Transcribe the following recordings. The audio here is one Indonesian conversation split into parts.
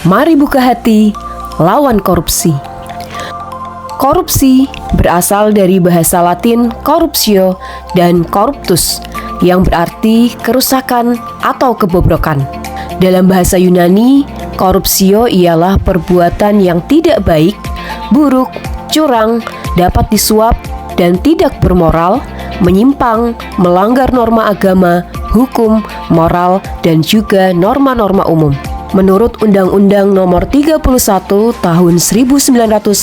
Mari buka hati, lawan korupsi. Korupsi berasal dari bahasa Latin corruptio dan corruptus, yang berarti kerusakan atau kebobrokan. Dalam bahasa Yunani, corruptio ialah perbuatan yang tidak baik, buruk, curang, dapat disuap, dan tidak bermoral, menyimpang, melanggar norma agama, hukum, moral, dan juga norma-norma umum. Menurut Undang-Undang Nomor 31 Tahun 1999,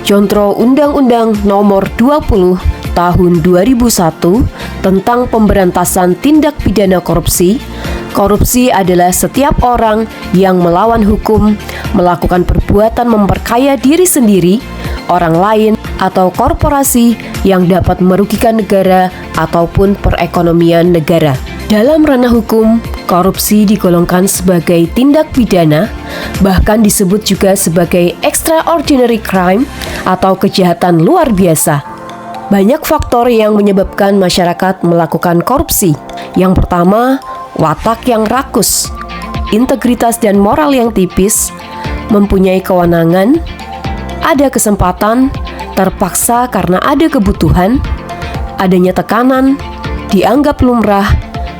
Contro Undang-Undang Nomor 20 Tahun 2001 tentang pemberantasan tindak pidana korupsi, korupsi adalah setiap orang yang melawan hukum, melakukan perbuatan memperkaya diri sendiri, orang lain, atau korporasi yang dapat merugikan negara ataupun perekonomian negara. Dalam ranah hukum, korupsi digolongkan sebagai tindak pidana, bahkan disebut juga sebagai extraordinary crime atau kejahatan luar biasa. Banyak faktor yang menyebabkan masyarakat melakukan korupsi. Yang pertama, watak yang rakus, integritas dan moral yang tipis, mempunyai kewenangan, ada kesempatan, terpaksa karena ada kebutuhan, adanya tekanan, dianggap lumrah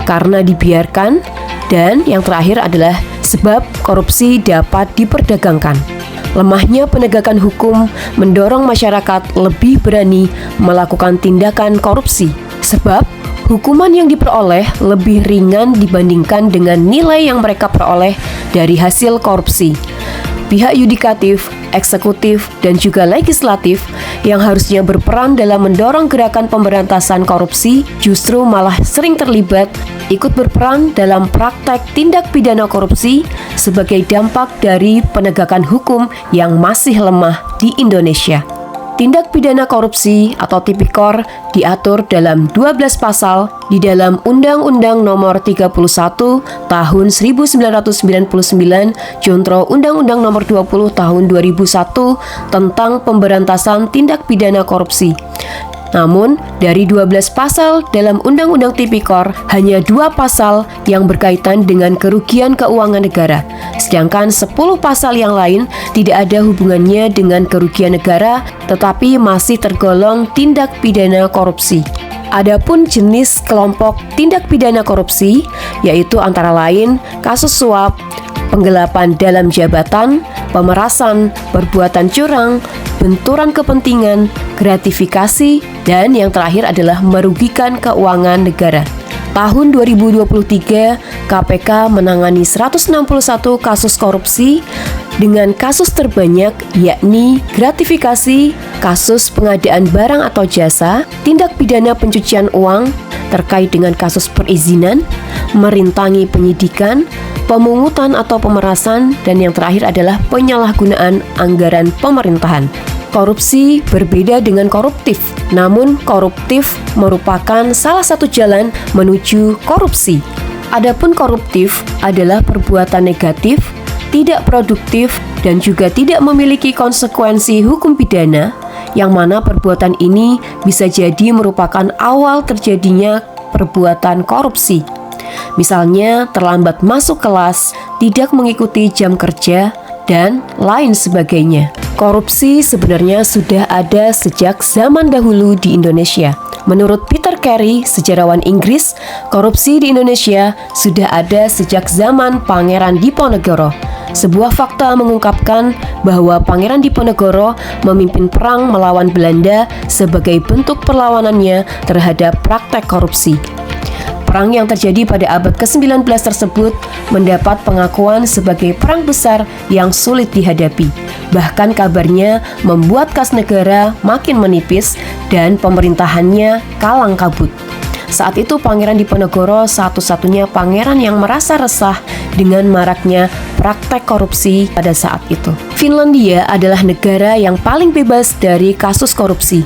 karena dibiarkan, dan yang terakhir adalah sebab korupsi dapat diperdagangkan. Lemahnya penegakan hukum mendorong masyarakat lebih berani melakukan tindakan korupsi, sebab hukuman yang diperoleh lebih ringan dibandingkan dengan nilai yang mereka peroleh dari hasil korupsi. Pihak yudikatif, eksekutif, dan juga legislatif yang harusnya berperan dalam mendorong gerakan pemberantasan korupsi justru malah sering terlibat ikut berperan dalam praktek tindak pidana korupsi sebagai dampak dari penegakan hukum yang masih lemah di Indonesia. Tindak pidana korupsi atau tipikor diatur dalam 12 pasal di dalam Undang-Undang Nomor 31 Tahun 1999, Contro Undang-Undang Nomor 20 Tahun 2001 tentang pemberantasan tindak pidana korupsi. Namun, dari 12 pasal dalam Undang-Undang Tipikor, hanya 2 pasal yang berkaitan dengan kerugian keuangan negara. Sedangkan 10 pasal yang lain tidak ada hubungannya dengan kerugian negara, tetapi masih tergolong tindak pidana korupsi. Adapun jenis kelompok tindak pidana korupsi, yaitu antara lain kasus suap, penggelapan dalam jabatan, pemerasan, perbuatan curang, benturan kepentingan, gratifikasi, dan yang terakhir adalah merugikan keuangan negara. Tahun 2023, KPK menangani 161 kasus korupsi dengan kasus terbanyak yakni gratifikasi, kasus pengadaan barang atau jasa, tindak pidana pencucian uang terkait dengan kasus perizinan, merintangi penyidikan, pemungutan atau pemerasan, dan yang terakhir adalah penyalahgunaan anggaran pemerintahan. Korupsi berbeda dengan koruptif, namun koruptif merupakan salah satu jalan menuju korupsi. Adapun koruptif adalah perbuatan negatif, tidak produktif, dan juga tidak memiliki konsekuensi hukum pidana, yang mana perbuatan ini bisa jadi merupakan awal terjadinya perbuatan korupsi. Misalnya terlambat masuk kelas, tidak mengikuti jam kerja, dan lain sebagainya. Korupsi sebenarnya sudah ada sejak zaman dahulu di Indonesia. Menurut Peter Carey, sejarawan Inggris, korupsi di Indonesia sudah ada sejak zaman Pangeran Diponegoro. Sebuah fakta mengungkapkan bahwa Pangeran Diponegoro memimpin perang melawan Belanda sebagai bentuk perlawanannya terhadap praktek korupsi. Perang yang terjadi pada abad ke-19 tersebut mendapat pengakuan sebagai perang besar yang sulit dihadapi. Bahkan kabarnya membuat kas negara makin menipis dan pemerintahannya kalang kabut. Saat itu Pangeran Diponegoro satu-satunya pangeran yang merasa resah dengan maraknya praktek korupsi pada saat itu. Finlandia adalah negara yang paling bebas dari kasus korupsi.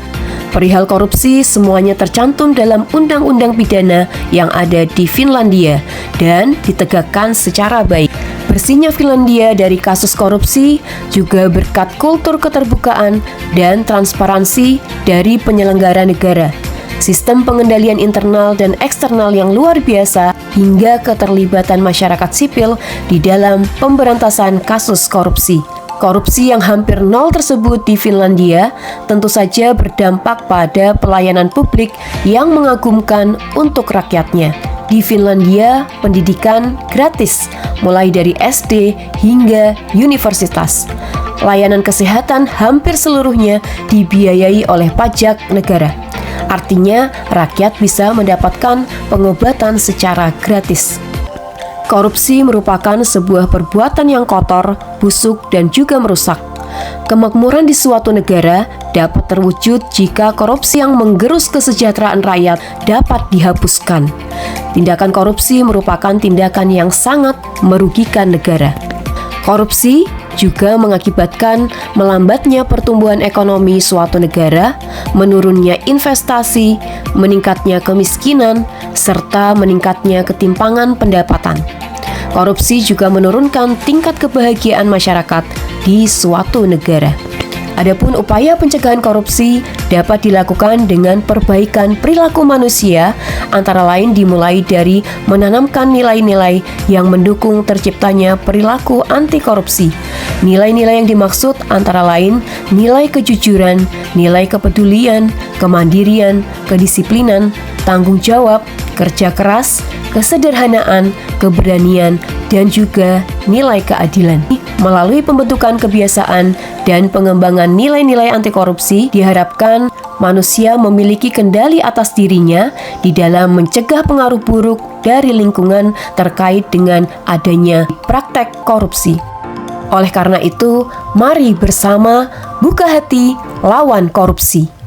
Perihal korupsi semuanya tercantum dalam undang-undang pidana yang ada di Finlandia dan ditegakkan secara baik. Bersihnya Finlandia dari kasus korupsi juga berkat kultur keterbukaan dan transparansi dari penyelenggara negara. sistem pengendalian internal dan eksternal yang luar biasa, hingga keterlibatan masyarakat sipil di dalam pemberantasan kasus korupsi. Korupsi yang hampir nol tersebut di Finlandia tentu saja berdampak pada pelayanan publik yang mengagumkan untuk rakyatnya. Di Finlandia, pendidikan gratis, mulai dari SD hingga universitas. Layanan kesehatan hampir seluruhnya dibiayai oleh pajak negara. Artinya, rakyat bisa mendapatkan pengobatan secara gratis. Korupsi merupakan sebuah perbuatan yang kotor, busuk, dan juga merusak. Kemakmuran di suatu negara dapat terwujud jika korupsi yang menggerus kesejahteraan rakyat dapat dihapuskan. Tindakan korupsi merupakan tindakan yang sangat merugikan negara. Korupsi juga mengakibatkan melambatnya pertumbuhan ekonomi suatu negara, menurunnya investasi, meningkatnya kemiskinan, serta meningkatnya ketimpangan pendapatan. Korupsi juga menurunkan tingkat kebahagiaan masyarakat di suatu negara. Adapun upaya pencegahan korupsi dapat dilakukan dengan perbaikan perilaku manusia, antara lain dimulai dari menanamkan nilai-nilai yang mendukung terciptanya perilaku anti korupsi. Nilai-nilai yang dimaksud antara lain nilai kejujuran, nilai kepedulian, kemandirian, kedisiplinan, tanggung jawab, kerja keras, kesederhanaan, keberanian, dan juga nilai keadilan. Melalui pembentukan kebiasaan dan pengembangan nilai-nilai anti korupsi, diharapkan manusia memiliki kendali atas dirinya di dalam mencegah pengaruh buruk dari lingkungan terkait dengan adanya praktek korupsi. Oleh karena itu, mari bersama buka hati lawan korupsi.